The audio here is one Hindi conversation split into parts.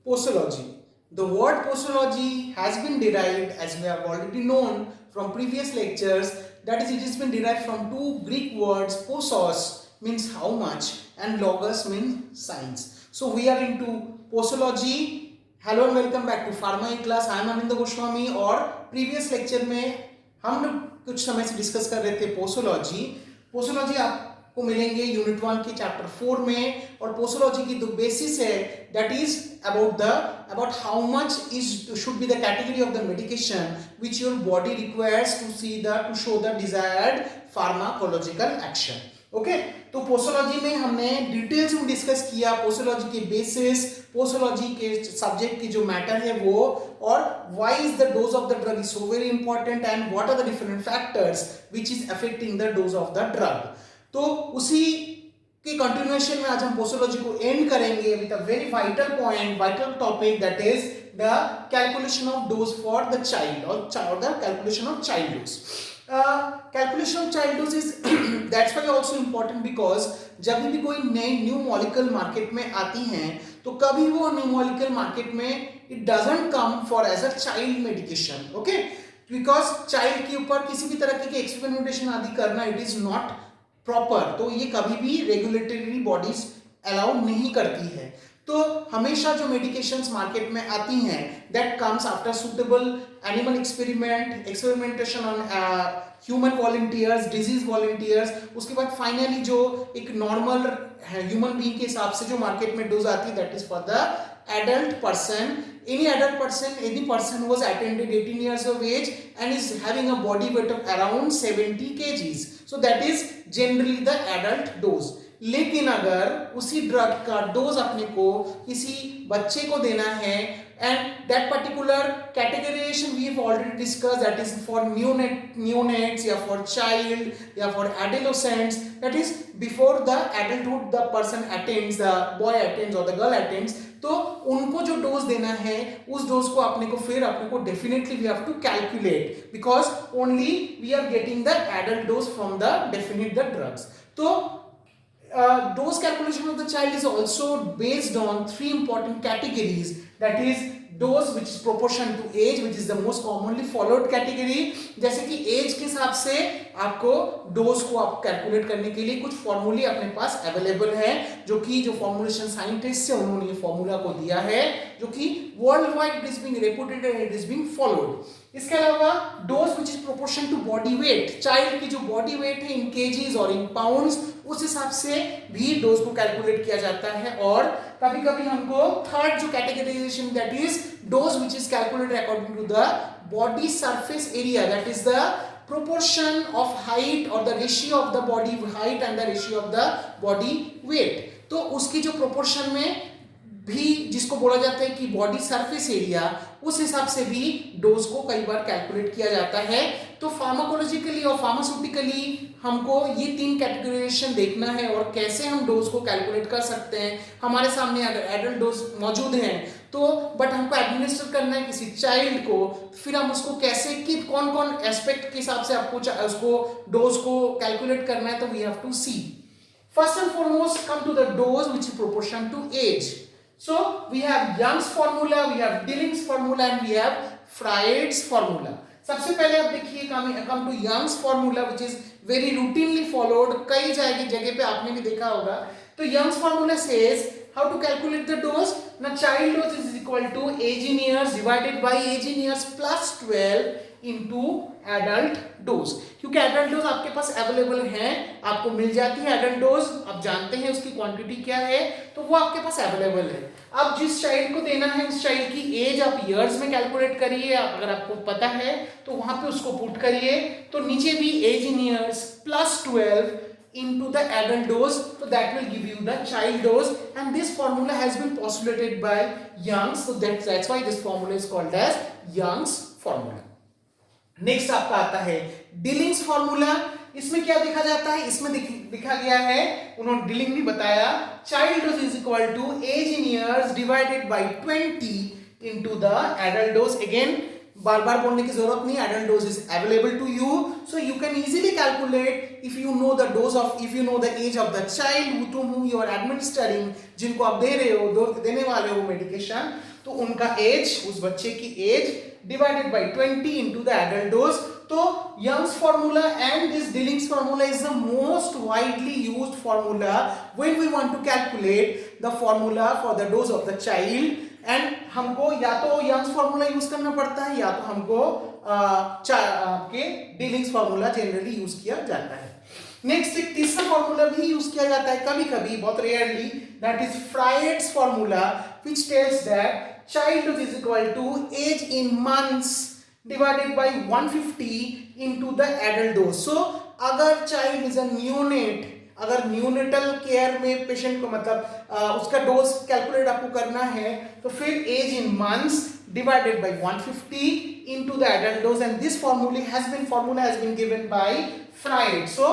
Posology. The word posology has been derived, as we have already known from previous lectures, that is, it has been derived from two Greek words. Posos means how much and logos means science. So we are into posology. Hello and welcome back to Pharma in class. I am Aminda Goswami और previous lecture में हम लोग कुछ समय से डिस्कस कर रहे थे पोसोलॉजी. पोसोलॉजी आपको मिलेंगे यूनिट 1 के चैप्टर 4 में, और पोसोलॉजी की जो बेसिस है that is about how much is should be the category of the medication which your body requires to show the desired pharmacological action. Okay, तो पोसोलॉजी में हमने डिटेल्स में डिस्कस किया पोसोलॉजी के बेसिस, पोसोलॉजी के सब्जेक्ट की जो मैटर है वो, और why is the dose of the drug is so very important and what are the different factors which is affecting the dose of the drug. तो उसी की कंटिन्यूएशन में आज हम पोसोलॉजी को एंड करेंगे with a very vital topic that is the calculation of dose for the child और the calculation of child dose. Calculation of child dose is that's why also important because जब भी कोई नई न्यू मॉलिक्यूल मार्केट में आती हैं तो कभी वो न्यू मॉलिक्यूल मार्केट में it doesn't come for as a child medication. Okay, because child के ऊपर किसी भी तरह के एक्सपेरिमेंटेशन आदि करना इट इज नॉट प्रॉपर, तो ये कभी भी रेगुलेटरी बॉडीज अलाउ नहीं करती है. तो हमेशा जो मेडिकेशंस मार्केट में आती हैं that comes after suitable animal experimentation on human volunteers, disease volunteers. उसके बाद फाइनली जो एक नॉर्मल ह्यूमन बीइंग के हिसाब से जो मार्केट में डोज आती है that is for the adult person. Any person was attended 18 years of age and is having a body weight of around 70 kgs. So that is generally the adult dose. लेकिन अगर उसी ड्रग का डोज अपने को किसी बच्चे को देना है and that particular categorization we have already discussed, that is for neonates या for child या for adolescents, that is before the adulthood the person attains, the boy attains or the girl attains. तो उनको जो डोज देना है उस डोज को अपने को definitely we have to calculate because only we are getting the adult dose from the definite the drugs. तो dose calculation of the child is also based on three important categories, that is dose which is proportion to age, which is the most commonly followed category. जैसे कि एज के हिसाब से आपको डोज को आप कैलकुलेट करने के लिए कुछ फॉर्मूले अपने पास अवेलेबल है, जो फॉर्मुलेशन साइंटिस्ट है उन्होंने ये फॉर्मूला को दिया है, जो कि world wide it is being reported and it is being followed. इसके अलावा dose which is proportion to body weight, child की जो बॉडी वेट है इन केजीज और इन पाउंड्स, उस हिसाब से भी डोज को कैलकुलेट किया जाता है. और कभी कभी हमको थर्ड जो categorisation that is dose which is calculated according to the body surface area, that is the proportion of height or the ratio of the body height and the ratio of the body weight. तो उसकी जो प्रोपोर्शन में भी जिसको बोला जाता है कि बॉडी सरफेस एरिया, उस हिसाब से भी डोज को कई बार कैलकुलेट किया जाता है. तो फार्माकोलॉजिकली और फार्मास्यूटिकली हमको ये तीन कैटेगराइजेशन देखना है और कैसे हम डोज को कैलकुलेट कर सकते हैं. हमारे सामने अगर एडल्ट डोज मौजूद हैं तो बट हमको एडमिनिस्टर करना है किसी चाइल्ड को, फिर हम उसको कैसे कि कौन कौन एस्पेक्ट के हिसाब से आपको उसको डोज को कैलकुलेट करना है, तो we have to see. First and foremost come to the dose which is proportion to age. So we have Young's formula, we have Dilling's formula and we have Freud's formula. सबसे पहले आप देखिए come to Young's formula which is very routinely followed, कई जगह पे आपने भी देखा होगा. तो Young's formula says how to calculate the dose. Now child dose is equal to age in years divided by age in years plus 12 into adult dose. क्योंकि adult dose आपके पास अवेलेबल है, आपको मिल जाती है adult dose, आप जानते हैं उसकी क्वांटिटी क्या है, तो वो आपके पास अवेलेबल है. अब जिस चाइल्ड को देना है उस चाइल्ड की एज आप ईयर्स में कैलकुलेट करिए, अगर आपको पता है तो वहां पे उसको पुट करिए. तो नीचे भी age in years plus 12 into the adult dose, so that will give you the child dose, and this formula has been postulated by Young, so that's why this formula is called as Young's formula. Next आपका आता है डिलिंग्स फॉर्मूला. इसमें क्या देखा जाता है, इसमें दिखा गया है, उन्होंने डिलिंग भी बताया, child dose is equal to age in years divided by 20 into the adult dose. Again बार बार बोलने की जरूरत नहीं, adult dose is available to you, so you can easily calculate if you know the dose of, if you know the age of the child to whom you are administering, जिनको आप दे रहे हो, देने वाले हो मेडिकेशन, तो उनका एज, उस बच्चे की age divided by 20 into the adult dose. तो Young's formula and this Dilling's formula is the most widely used formula when we want to calculate the formula for the dose of the child. And हमको या तो यंग्स फार्मूला यूज करना पड़ता है या तो हमको आपके डीलिंग्स फार्मूला जनरली यूज किया जाता है. नेक्स्ट एक तीसरा फार्मूला भी यूज किया जाता है कभी कभी, बहुत rarely, that is Fried's formula which tells that childhood is equal to age in months divided by 150 into the adult dose. So अगर child is a neonate, अगर न्यूनेटल केयर में पेशेंट को मतलब उसका डोज कैलकुलेट आपको करना है तो फिर age in months divided by 150 into the adult dose, and this formula has been given by Freud. So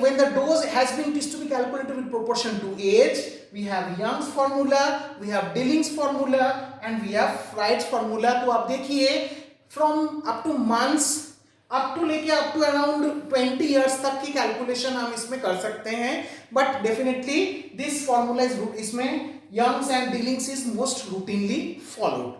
when the dose has been is to be calculated with proportion to age, we have Young's formula, we have Dilling's formula and we have Freud's formula. तो आप देखिए from up to months up to लेके अप टू अराउंड 20 इयर्स तक की कैलकुलेशन हम इसमें कर सकते हैं, but definitely this formula is इसमें Young's and Dilling's is most routinely followed.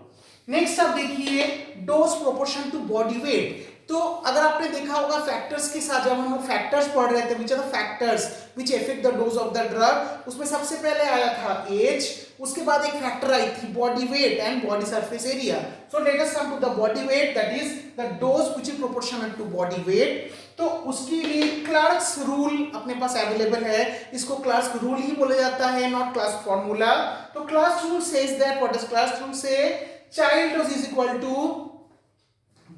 Next आप देखिए dose proportion to body weight. तो अगर आपने देखा होगा फैक्टर्स के साथ जब हम लोग फैक्टर्स पढ़ रहे थे, which are the factors which effect the dose of the drug, उसमें सबसे पहले आया था एज, उसके बाद एक फैक्टर आई थी body weight and body surface area. So let us come to the body weight, that is the dose which is proportional to body weight. तो उसके लिए क्लार्क्स रूल अपने पास अवेलेबल है, इसको क्लार्क्स रूल ही बोला जाता है, नॉट क्लार्क्स फार्मूला. तो Clark's rule says that, what does Clark's rule say, child dose is equal to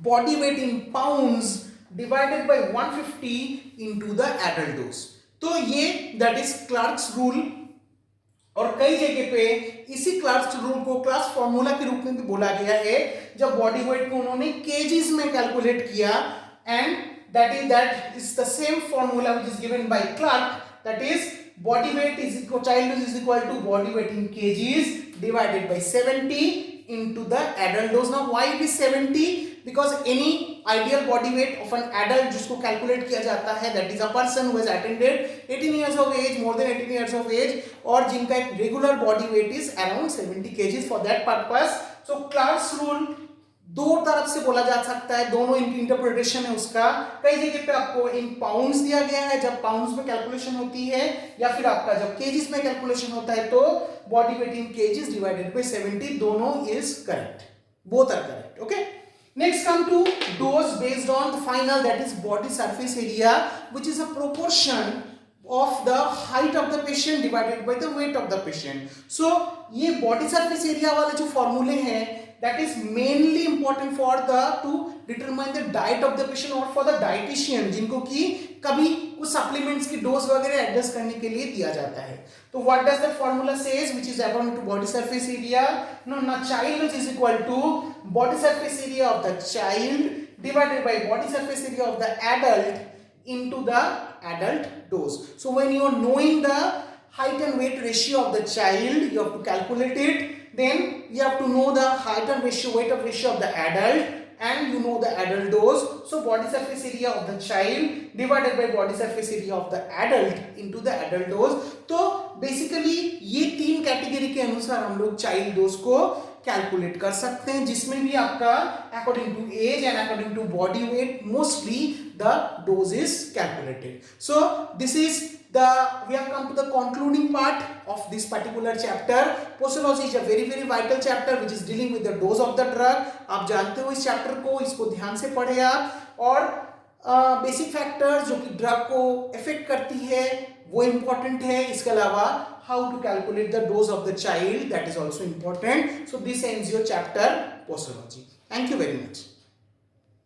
body weight in pounds divided by 150 into the adult dose. तो ये that is Clark's rule, और कई जगह पे इसी क्लार्क्स रूल को क्लार्क्स फार्मूला के रूप में भी बोला गया है जब बॉडी वेट को उन्होंने केजीज में कैलकुलेट किया, and that is the same formula which is given by Clark, that is body weight is equal, child is equal to body weight in kgs divided by 70 into the adult dose. Now why it is 70? Because any ideal body weight of an adult जिसको कैलकुलेट किया जाता है, that is a person who has attained 18 years of age, more than 18 years of age, और जिनका एक regular body weight is around 70 kgs for that purpose. So Clark's rule दो तरफ से बोला जा सकता है, दोनों इनकी इंटरप्रिटेशन है उसका. कई जगह पे आपको इन पाउंड्स दिया गया है जब पाउंड्स में कैलकुलेशन होती है, या फिर आपका जब केजीस में कैलकुलेशन होता है तो body weight in kgs divided by 70, दोनों is correct, both are correct. Okay, next come to dose based on the final, that is body surface area, which is a proportion of the height of the patient divided by the weight of the patient. So ये body surface area वाले जो फॉर्मूले हैं, that is mainly important for the to determine the diet of the patient or for the dietitian, जिनको कि कभी कुछ सप्लीमेंट्स की डोज वगैरह एडजस्ट करने के लिए दिया जाता है. तो what does the formula says, which is according to body surface area? No, child is equal to body surface area of the child divided by body surface area of the adult into the adult dose. So when you are knowing the height and weight ratio of the child, you have to calculate it. Then you have to know the height and ratio, weight of ratio of the adult, and you know the adult dose. So body surface area of the child divided by body surface area of the adult into the adult dose. तो बेसिकली ये तीन कैटेगरी के अनुसार हम लोग चाइल्ड डोज को कैलकुलेट कर सकते हैं, जिसमें भी आपका according to age and according to body weight mostly the dose is calculated. So this is we have come to the concluding part of this particular chapter. Posology is a very vital chapter which is dealing with the dose of the drug. आप जानते हो इस चैप्टर को, इसको ध्यान से पढ़े आप, और बेसिक फैक्टर्स जो कि ड्रग को इफेक्ट करती है वो इम्पोर्टेंट है. इसके अलावा how to calculate the dose of the child, that is also important. So this ends your chapter posology. Thank you very much.